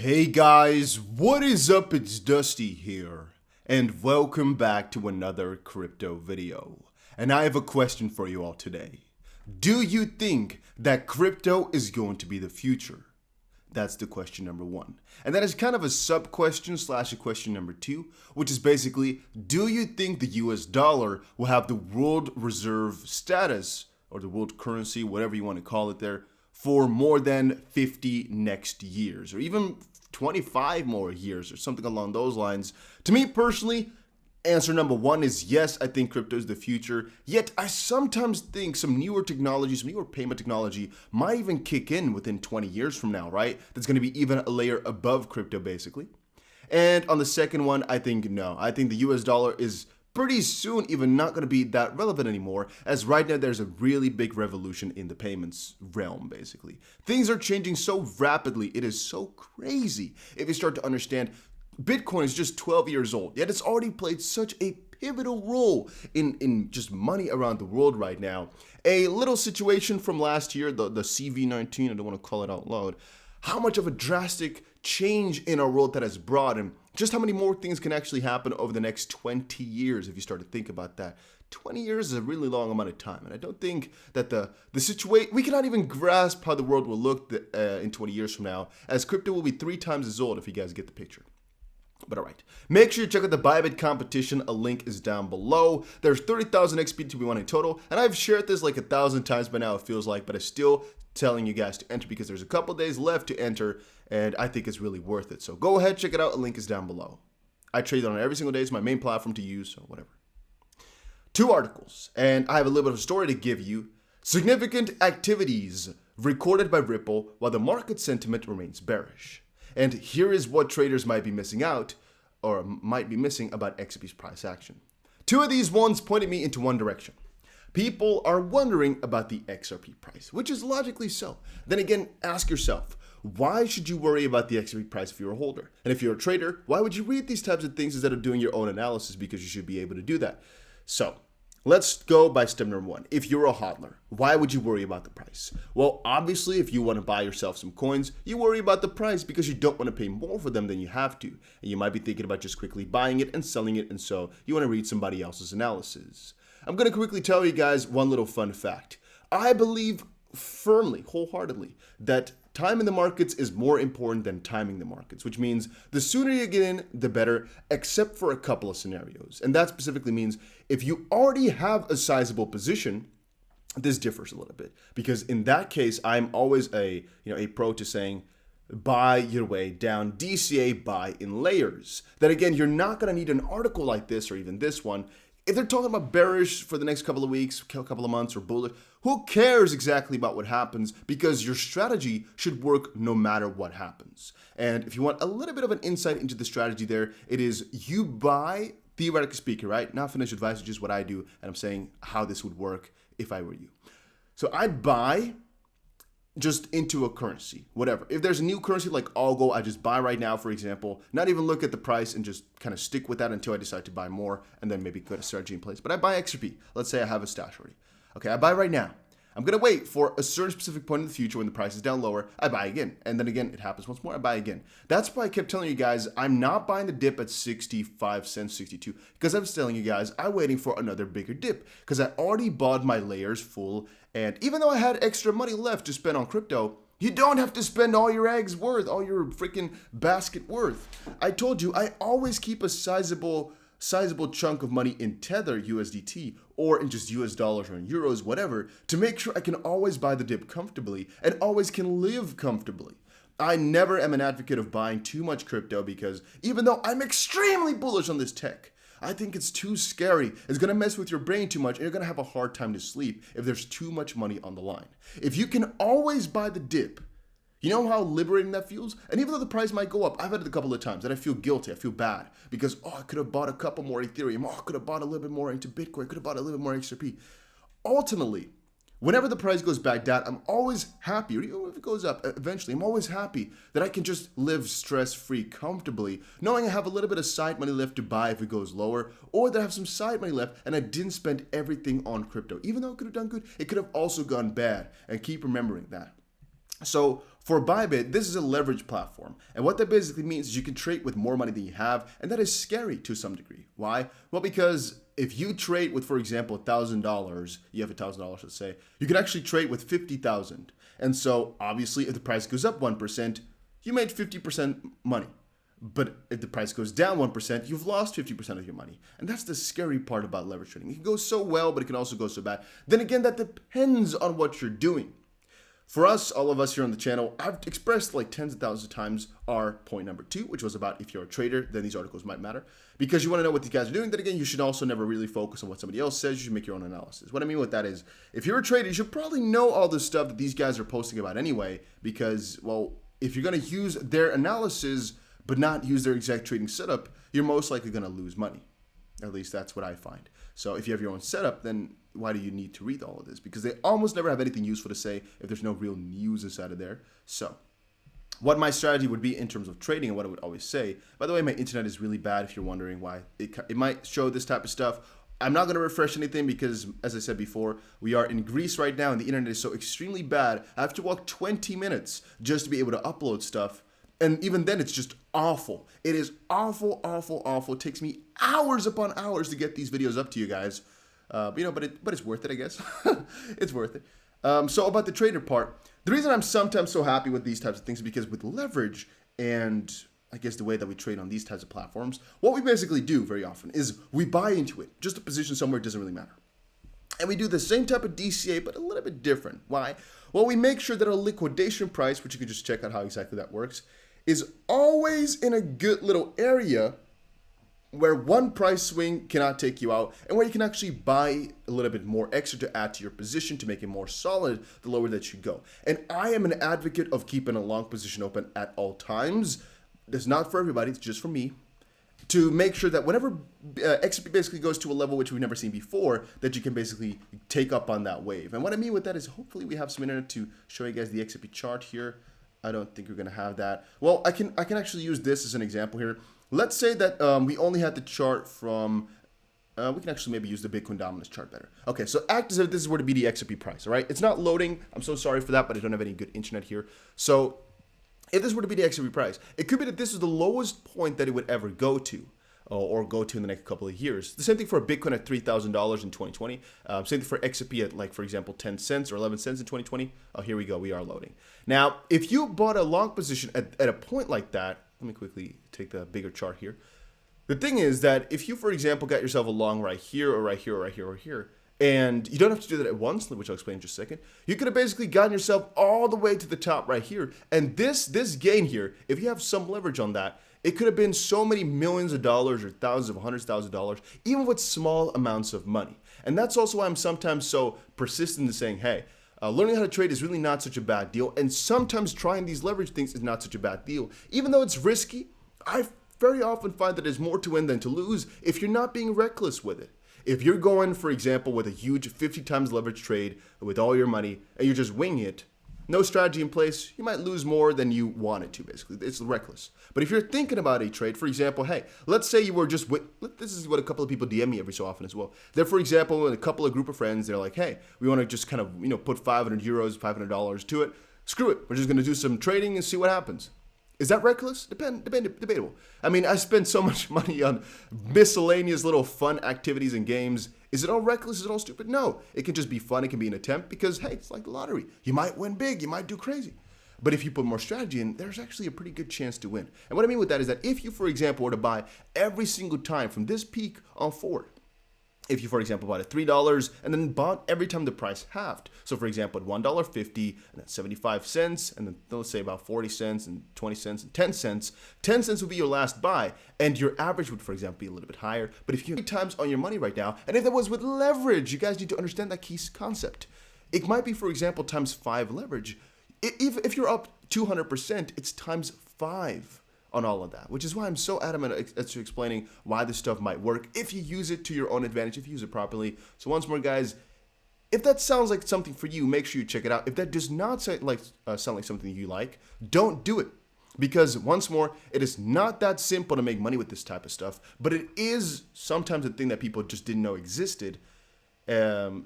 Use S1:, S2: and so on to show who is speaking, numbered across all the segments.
S1: Hey guys, what is up? It's Dusty here, and welcome back to another crypto video. And I have a question for you all today. Do you think that crypto is going to be the future? That's the question number one. And that is kind of a sub-question slash a question number two, which is basically, do you think the US dollar will have the world reserve status, or the world currency, whatever you want to call it there, for more than 50 next years, or even 25 more years, or something along those lines? To me personally, answer number one is yes, I think crypto is the future. Yet I sometimes think some newer technology, some newer payment technology might even kick in within 20 years from now, right? That's going to be even a layer above crypto, basically. And on the second one, I think no. I think the US dollar is pretty soon even not going to be that relevant anymore, as right now there's a really big revolution in the payments realm, basically. Things are changing so rapidly, it is so crazy. If you start to understand, Bitcoin is just 12 years old, yet it's already played such a pivotal role in just money around the world right now. A little situation from last year, the CV19, I don't want to call it out loud, how much of a drastic change in our world that has brought, and just how many more things can actually happen over the next 20 years if you start to think about that. 20 years is a really long amount of time, and I don't think that the situation, we cannot even grasp how the world will look in 20 years from now, as crypto will be 3 times as old, if you guys get the picture. But alright, make sure you check out the Bybit competition, a link is down below. There's 30,000 XP to be won in total, and I've shared this like 1,000 times by now, it feels like, but I'm still telling you guys to enter because there's a couple days left to enter, and I think it's really worth it. So go ahead, check it out, a link is down below. I trade on it every single day, it's my main platform to use, so whatever. 2 articles, and I have a little bit of a story to give you. Significant activities recorded by Ripple while the market sentiment remains bearish. And here is what traders might be missing out, or might be missing about XRP's price action. 2 of these ones pointed me into one direction. People are wondering about the XRP price, which is logically so. Then again, ask yourself, why should you worry about the XRP price if you're a holder? And if you're a trader, why would you read these types of things instead of doing your own analysis? Because you should be able to do that. So let's go by step number 1. If you're a hodler, why would you worry about the price? Well, obviously, if you want to buy yourself some coins, you worry about the price because you don't want to pay more for them than you have to. And you might be thinking about just quickly buying it and selling it, and so you want to read somebody else's analysis. I'm going to quickly tell you guys one little fun fact. I believe firmly, wholeheartedly, that time in the markets is more important than timing the markets, which means the sooner you get in, the better, except for a couple of scenarios. And that specifically means if you already have a sizable position, this differs a little bit, because in that case, I'm always a pro to saying, buy your way down, DCA, buy in layers. Then again, you're not going to need an article like this or even this one. If they're talking about bearish for the next couple of weeks, couple of months, or bullish, who cares exactly about what happens? Because your strategy should work no matter what happens. And if you want a little bit of an insight into the strategy there, it is you buy, theoretically speaking, right? Not financial advice, it's just what I do, and I'm saying how this would work if I were you. So I'd buy just into a currency, whatever. If there's a new currency like Algo, I just buy right now, for example, not even look at the price and just kind of stick with that until I decide to buy more and then maybe put a strategy in place. But I buy XRP. Let's say I have a stash already. Okay, I buy right now. I'm going to wait for a certain specific point in the future when the price is down lower. I buy again. And then again, it happens once more. I buy again. That's why I kept telling you guys, I'm not buying the dip at 65 cents, 62, because I was telling you guys, I'm waiting for another bigger dip because I already bought my layers full. And even though I had extra money left to spend on crypto, you don't have to spend all your eggs worth, all your freaking basket worth. I told you, I always keep a sizable chunk of money in Tether USDT or in just US dollars or in euros, whatever, to make sure I can always buy the dip comfortably and always can live comfortably. I never am an advocate of buying too much crypto because even though I'm extremely bullish on this tech, I think it's too scary. It's going to mess with your brain too much and you're going to have a hard time to sleep if there's too much money on the line. If you can always buy the dip, you know how liberating that feels? And even though the price might go up, I've had it a couple of times and I feel guilty, I feel bad because, I could have bought a couple more Ethereum, I could have bought a little bit more into Bitcoin, I could have bought a little bit more XRP. Ultimately, whenever the price goes back down, I'm always happy, or even if it goes up eventually, I'm always happy that I can just live stress-free comfortably, knowing I have a little bit of side money left to buy if it goes lower, or that I have some side money left and I didn't spend everything on crypto. Even though it could have done good, it could have also gone bad, and keep remembering that. So For Bybit, this is a leverage platform, and what that basically means is you can trade with more money than you have, and that is scary to some degree. Why? Well, because if you trade with, for example, $1,000, you have $1,000, let's say, you can actually trade with 50,000. And so, obviously, if the price goes up 1%, you made 50% money. But if the price goes down 1%, you've lost 50% of your money. And that's the scary part about leverage trading. It can go so well, but it can also go so bad. Then again, that depends on what you're doing. For us, all of us here on the channel, I've expressed like tens of thousands of times our point number 2, which was about if you're a trader, then these articles might matter. Because you want to know what these guys are doing. Then again, you should also never really focus on what somebody else says. You should make your own analysis. What I mean with that is, if you're a trader, you should probably know all this stuff that these guys are posting about anyway. Because, well, if you're going to use their analysis, but not use their exact trading setup, you're most likely going to lose money. At least that's what I find. So if you have your own setup, then why do you need to read all of this? Because they almost never have anything useful to say if there's no real news inside of there. So what my strategy would be in terms of trading and what I would always say, by the way, my internet is really bad if you're wondering why. It might show this type of stuff. I'm not going to refresh anything because, as I said before, we are in Greece right now and the internet is so extremely bad. I have to walk 20 minutes just to be able to upload stuff. And even then, it's just awful. It is awful, awful, awful. It takes me hours upon hours to get these videos up to you guys. But it's worth it, I guess. It's worth it. So about the trader part, the reason I'm sometimes so happy with these types of things is because with leverage and I guess the way that we trade on these types of platforms, what we basically do very often is we buy into it. Just a position somewhere doesn't really matter. And we do the same type of DCA, but a little bit different. Why? Well, we make sure that our liquidation price, which you can just check out how exactly that works, is always in a good little area where one price swing cannot take you out and where you can actually buy a little bit more extra to add to your position to make it more solid the lower that you go. And I am an advocate of keeping a long position open at all times. That's not for everybody, it's just for me. To make sure that whenever XRP basically goes to a level which we've never seen before, that you can basically take up on that wave. And what I mean with that is hopefully we have some internet to show you guys the XRP chart here. I don't think we're going to have that. Well, I can actually use this as an example here. Let's say that we only had the chart from, we can actually maybe use the Bitcoin dominance chart better. Okay, so act as if this is where to be the XRP price, all right? It's not loading. I'm so sorry for that, but I don't have any good internet here. So if this were to be the XRP price, it could be that this is the lowest point that it would ever go to. Or go to in the next couple of years. The same thing for Bitcoin at $3,000 in 2020. Same thing for XRP at, like, for example, 10 cents or 11 cents in 2020. Oh, here we go. We are loading. Now, if you bought a long position at a point like that, let me quickly take the bigger chart here. The thing is that if you, for example, got yourself a long right here or right here or right here or here, and you don't have to do that at once, which I'll explain in just a second, you could have basically gotten yourself all the way to the top right here. And this gain here, if you have some leverage on that, it could have been so many millions of dollars or thousands of hundreds of thousands of dollars, even with small amounts of money. And that's also why I'm sometimes so persistent in saying, hey, learning how to trade is really not such a bad deal. And sometimes trying these leverage things is not such a bad deal. Even though it's risky, I very often find that there's more to win than to lose if you're not being reckless with it. If you're going, for example, with a huge 50 times leverage trade with all your money and you're just winging it, no strategy in place, you might lose more than you wanted to, basically. It's reckless. But if you're thinking about a trade, for example, hey, let's say you were just this is what a couple of people DM me every so often as well. They're, for example, with a couple of group of friends, they're like, hey, we want to just kind of, put 500 euros, $500 to it. Screw it. We're just going to do some trading and see what happens. Is that reckless? Debatable. I mean, I spend so much money on miscellaneous little fun activities and games. Is it all reckless? Is it all stupid? No. It can just be fun. It can be an attempt because, hey, it's like the lottery. You might win big. You might do crazy. But if you put more strategy in, there's actually a pretty good chance to win. And what I mean with that is that if you, for example, were to buy every single time from this peak on forward, if you, for example, bought at $3 and then bought every time the price halved. So, for example, at $1.50 and then 75 cents and then let's say about 40 cents and 20 cents and 10 cents. 10 cents would be your last buy and your average would, for example, be a little bit higher. But if you have times on your money right now, and if that was with leverage, you guys need to understand that key concept. It might be, for example, times 5 leverage. If you're up 200%, it's times 5. On all of that, which is why I'm so adamant as to explaining why this stuff might work if you use it to your own advantage, if you use it properly. So once more, guys, if that sounds like something for you, make sure you check it out. If that does not sound like something you like, don't do it. Because once more, it is not that simple to make money with this type of stuff, but it is sometimes a thing that people just didn't know existed.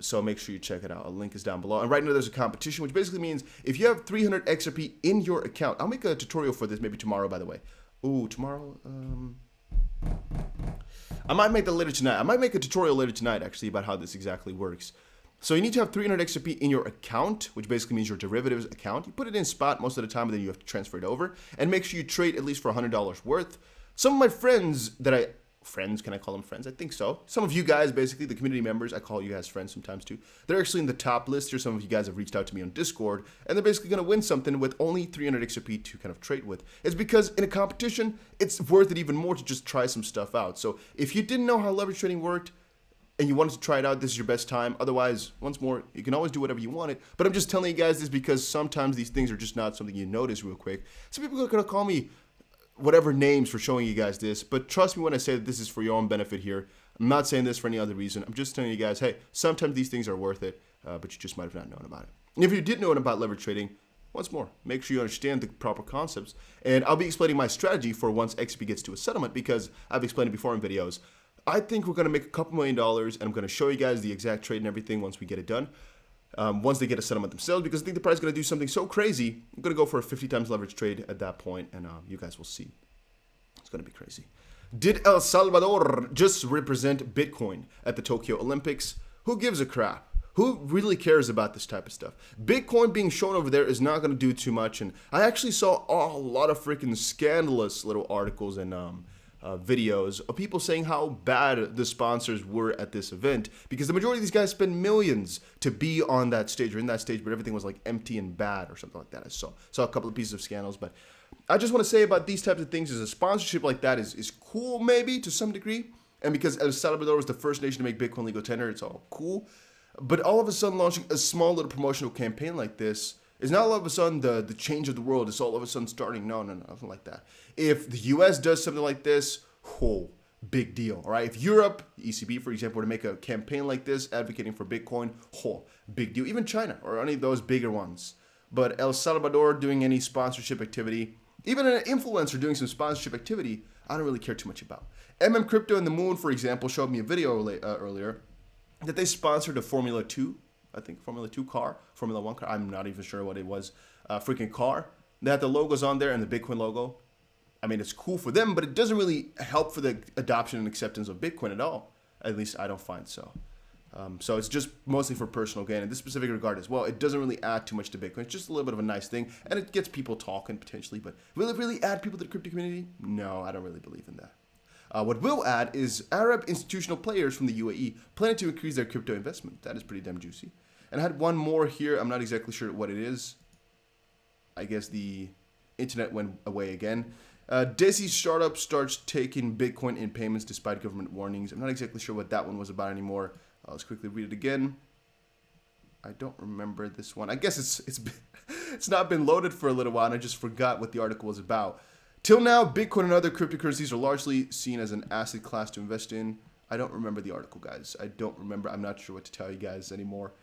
S1: So make sure you check it out. A link is down below. And right now there's a competition, which basically means if you have 300 XRP in your account, I'll make a tutorial for this maybe tomorrow, by the way. Ooh, tomorrow? I might make that later tonight. I might make a tutorial later tonight, actually, about how this exactly works. So you need to have 300 XRP in your account, which basically means your derivatives account. You put it in spot most of the time, and then you have to transfer it over. And make sure you trade at least for $100 worth. Some of my friends that friends, can I call them friends? I think so. Some of you guys, basically, the community members, I call you guys friends sometimes too. They're actually in the top list here. Some of you guys have reached out to me on Discord, and they're basically going to win something with only 300 XRP to kind of trade with. It's because in a competition, it's worth it even more to just try some stuff out. So if you didn't know how leverage trading worked, and you wanted to try it out, this is your best time. Otherwise, once more, you can always do whatever you wanted. But I'm just telling you guys this because sometimes these things are just not something you notice real quick. Some people are going to call me whatever names for showing you guys this, but trust me when I say that this is for your own benefit here. I'm not saying this for any other reason. I'm just telling you guys, hey, sometimes these things are worth it, but you just might have not known about it. And if you did know about leverage trading, once more, make sure you understand the proper concepts. And I'll be explaining my strategy for once XP gets to a settlement, because I've explained it before in videos. I think we're going to make a couple $1 million, and I'm going to show you guys the exact trade and everything once we get it done. Once they get a settlement themselves, because I think the price is going to do something so crazy. I'm going to go for a 50 times leverage trade at that point, and you guys will see. It's going to be crazy. Did El Salvador just represent Bitcoin at the Tokyo Olympics? Who gives a crap? Who really cares about this type of stuff? Bitcoin being shown over there is not going to do too much, and I actually saw a lot of freaking scandalous little articles and videos of people saying how bad the sponsors were at this event, because the majority of these guys spend millions to be on that stage or in that stage, but everything was like empty and bad or something like that. I saw a couple of pieces of scandals, but I just want to say about these types of things is a sponsorship like that is cool maybe to some degree, and because El Salvador was the first nation to make Bitcoin legal tender, it's all cool. But all of a sudden launching a small little promotional campaign like this is not all of a sudden the change of the world. It's all of a sudden starting. No, nothing like that. If the US does something like this, whole big deal. All right. If Europe, ECB, for example, were to make a campaign like this advocating for Bitcoin, whole big deal. Even China or any of those bigger ones. But El Salvador doing any sponsorship activity, even an influencer doing some sponsorship activity, I don't really care too much about. Crypto and the Moon, for example, showed me a video earlier that they sponsored a Formula 2. I think Formula 2 car, Formula 1 car, I'm not even sure what it was, freaking car. They had the logos on there and the Bitcoin logo. I mean, it's cool for them, but it doesn't really help for the adoption and acceptance of Bitcoin at all. At least I don't find so. So it's just mostly for personal gain. In this specific regard as well, it doesn't really add too much to Bitcoin. It's just a little bit of a nice thing, and it gets people talking potentially, but will it really add people to the crypto community? No, I don't really believe in that. What will add is Arab institutional players from the UAE planning to increase their crypto investment. That is pretty damn juicy. And I had one more here. I'm not exactly sure what it is. I guess the internet went away again. Desi startup starts taking Bitcoin in payments despite government warnings. I'm not exactly sure what that one was about anymore. Let's quickly read it again. I don't remember this one. I guess it's not been loaded for a little while, and I just forgot what the article was about. Till now, Bitcoin and other cryptocurrencies are largely seen as an asset class to invest in. I don't remember the article, guys. I don't remember. I'm not sure what to tell you guys anymore.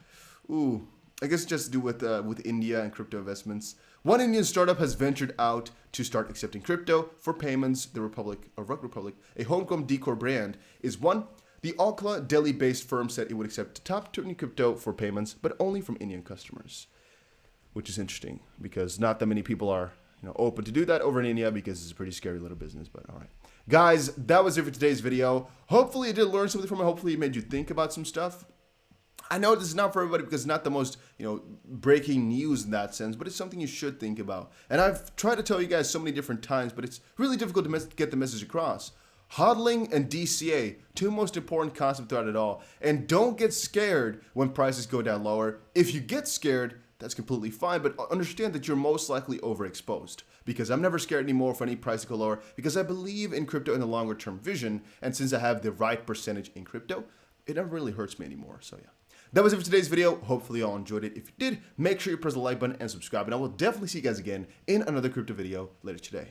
S1: Ooh, I guess it just to do with India and crypto investments. One Indian startup has ventured out to start accepting crypto for payments. The Rug Republic, a homegrown decor brand, is one. The Okla, Delhi-based firm said it would accept top 20 crypto for payments, but only from Indian customers, which is interesting because not that many people are open to do that over in India because it's a pretty scary little business. But all right, guys, that was it for today's video. Hopefully you did learn something from it. Hopefully it made you think about some stuff. I know this is not for everybody because it's not the most, breaking news in that sense, but it's something you should think about. And I've tried to tell you guys so many different times, but it's really difficult to get the message across. Hodling and DCA, two most important concepts throughout it all. And don't get scared when prices go down lower. If you get scared, that's completely fine, but understand that you're most likely overexposed, because I'm never scared anymore for any price to go lower because I believe in crypto in the longer term vision. And since I have the right percentage in crypto, it never really hurts me anymore. So yeah. That was it for today's video. Hopefully you all enjoyed it. If you did, make sure you press the like button and subscribe. And I will definitely see you guys again in another crypto video later today.